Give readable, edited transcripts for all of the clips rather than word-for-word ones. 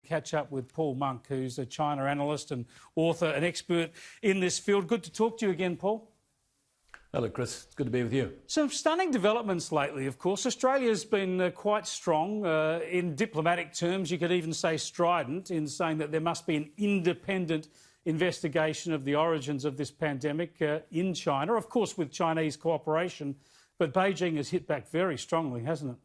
catch up with Paul Monk, who's a China analyst and author and expert in this field. Good to talk to you again, Paul. Hello, Chris. It's good to be with you. Some stunning developments lately, of course. Australia's been quite strong. In diplomatic terms, you could even say strident in saying that there must be an independent investigation of the origins of this pandemic in China, of course with Chinese cooperation. But Beijing has hit back very strongly, hasn't it?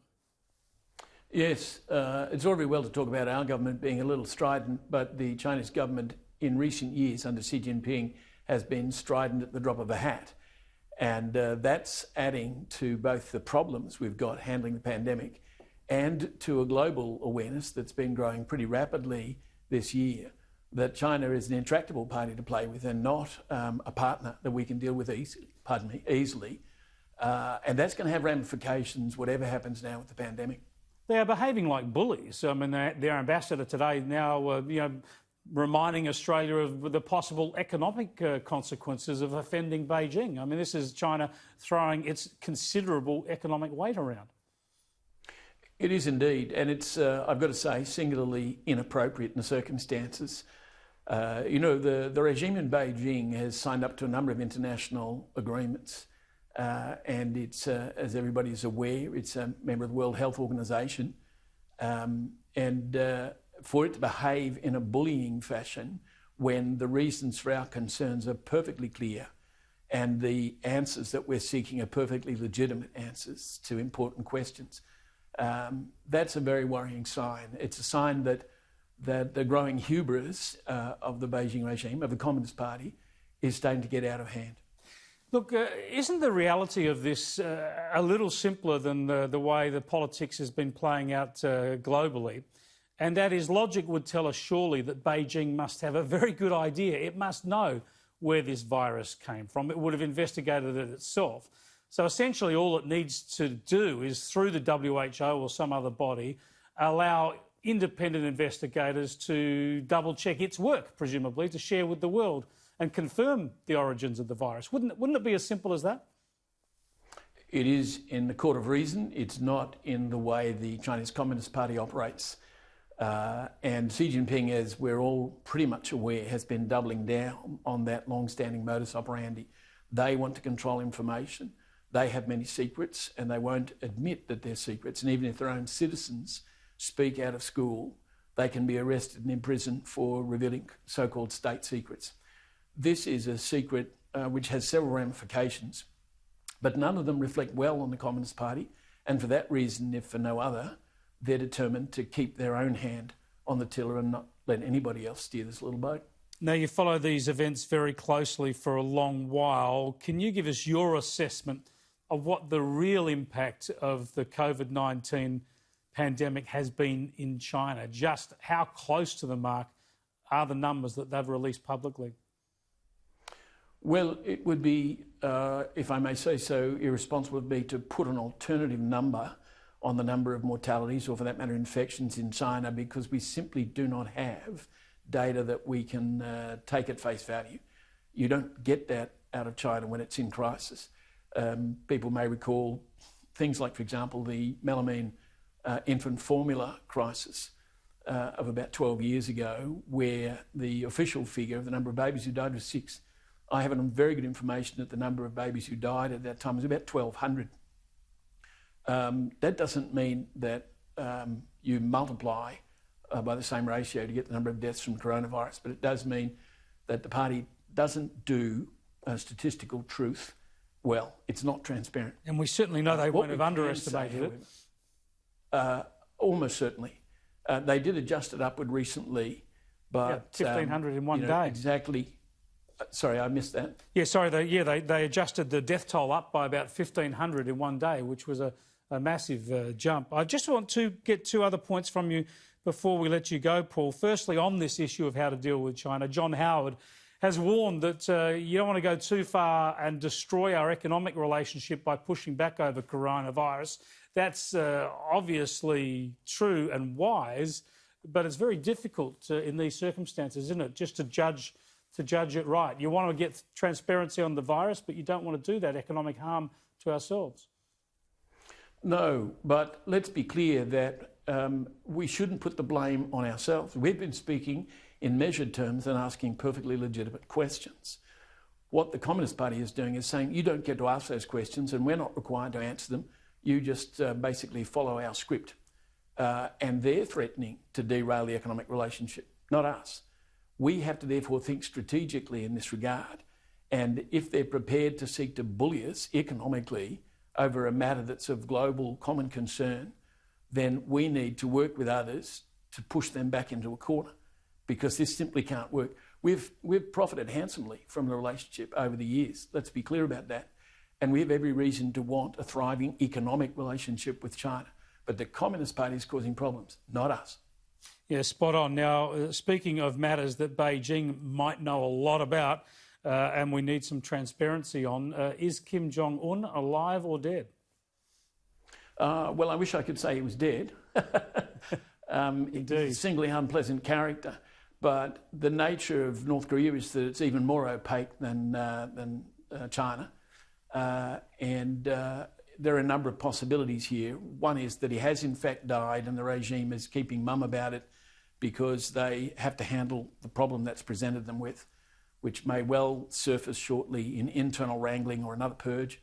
Yes, it's all very well to talk about our government being a little strident, but the Chinese government in recent years under Xi Jinping has been strident at the drop of a hat. And that's adding to both the problems we've got handling the pandemic and to a global awareness that's been growing pretty rapidly this year that China is an intractable party to play with and not a partner that we can deal with easily. And that's going to have ramifications, whatever happens now with the pandemic. They are behaving like bullies. I mean, their ambassador today now, reminding Australia of the possible economic consequences of offending Beijing. I mean, this is China throwing its considerable economic weight around. It is indeed, and it's, I've got to say, singularly inappropriate in the circumstances. The regime in Beijing has signed up to a number of international agreements, and it's, as everybody is aware, it's a member of the World Health Organization, for it to behave in a bullying fashion when the reasons for our concerns are perfectly clear and the answers that we're seeking are perfectly legitimate answers to important questions. That's a very worrying sign. It's a sign that the growing hubris of the Beijing regime, of the Communist Party, is starting to get out of hand. Look, isn't the reality of this a little simpler than the way the politics has been playing out globally? And that is, logic would tell us surely that Beijing must have a very good idea. It must know where this virus came from. It would have investigated it itself. So essentially all it needs to do is, through the WHO or some other body, allow independent investigators to double-check its work, presumably, to share with the world and confirm the origins of the virus. Wouldn't it be as simple as that? It is in the court of reason. It's not in the way the Chinese Communist Party operates. And Xi Jinping, as we're all pretty much aware, has been doubling down on that long-standing modus operandi. They want to control information. They have many secrets and they won't admit that they're secrets. And even if their own citizens speak out of school, they can be arrested and imprisoned for revealing so-called state secrets. This is a secret which has several ramifications, but none of them reflect well on the Communist Party. And for that reason, if for no other, they're determined to keep their own hand on the tiller and not let anybody else steer this little boat. Now, you follow these events very closely for a long while. Can you give us your assessment of what the real impact of the COVID-19 pandemic has been in China? Just how close to the mark are the numbers that they've released publicly? Well, it would be, if I may say so, irresponsible would be to put an alternative number on the number of mortalities or, for that matter, infections in China, because we simply do not have data that we can take at face value. You don't get that out of China when it's in crisis. People may recall things like, for example, the melamine infant formula crisis of about 12 years ago, where the official figure of the number of babies who died was 6. I have very good information that the number of babies who died at that time was about 1,200. That doesn't mean that you multiply by the same ratio to get the number of deaths from coronavirus, but it does mean that the party doesn't do statistical truth well. It's not transparent. And we certainly know they won't have underestimated it. Almost certainly. They did adjust it upward recently, but... Yeah, 1,500 in one day. Exactly. Sorry, I missed that. Yeah, sorry. They adjusted the death toll up by about 1,500 in one day, which was a massive jump. I just want to get two other points from you before we let you go, Paul. Firstly, on this issue of how to deal with China, John Howard has warned that you don't want to go too far and destroy our economic relationship by pushing back over coronavirus. That's obviously true and wise, but it's very difficult in these circumstances, isn't it, just to judge it right. You want to get transparency on the virus, but you don't want to do that economic harm to ourselves. No, but let's be clear that we shouldn't put the blame on ourselves. We've been speaking in measured terms and asking perfectly legitimate questions. What the Communist Party is doing is saying, you don't get to ask those questions and we're not required to answer them. You just basically follow our script. And they're threatening to derail the economic relationship, not us. We have to therefore think strategically in this regard. And if they're prepared to seek to bully us economically over a matter that's of global common concern, then we need to work with others to push them back into a corner, because this simply can't work. We've profited handsomely from the relationship over the years. Let's be clear about that. And we have every reason to want a thriving economic relationship with China. But the Communist Party is causing problems, not us. Yeah, spot on. Now, speaking of matters that Beijing might know a lot about and we need some transparency on, is Kim Jong-un alive or dead? Well, I wish I could say he was dead. He's a singly unpleasant character. But the nature of North Korea is that it's even more opaque than China. And there are a number of possibilities here. One is that he has in fact died and the regime is keeping mum about it because they have to handle the problem that's presented them with, which may well surface shortly in internal wrangling or another purge.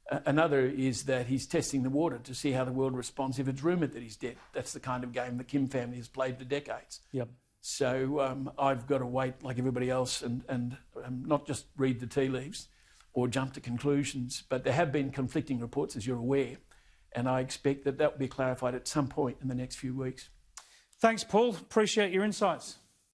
Another is that he's testing the water to see how the world responds if it's rumoured that he's dead. That's the kind of game the Kim family has played for decades. Yep. So I've got to wait like everybody else and not just read the tea leaves or jump to conclusions. But there have been conflicting reports, as you're aware, and I expect that will be clarified at some point in the next few weeks. Thanks, Paul. Appreciate your insights.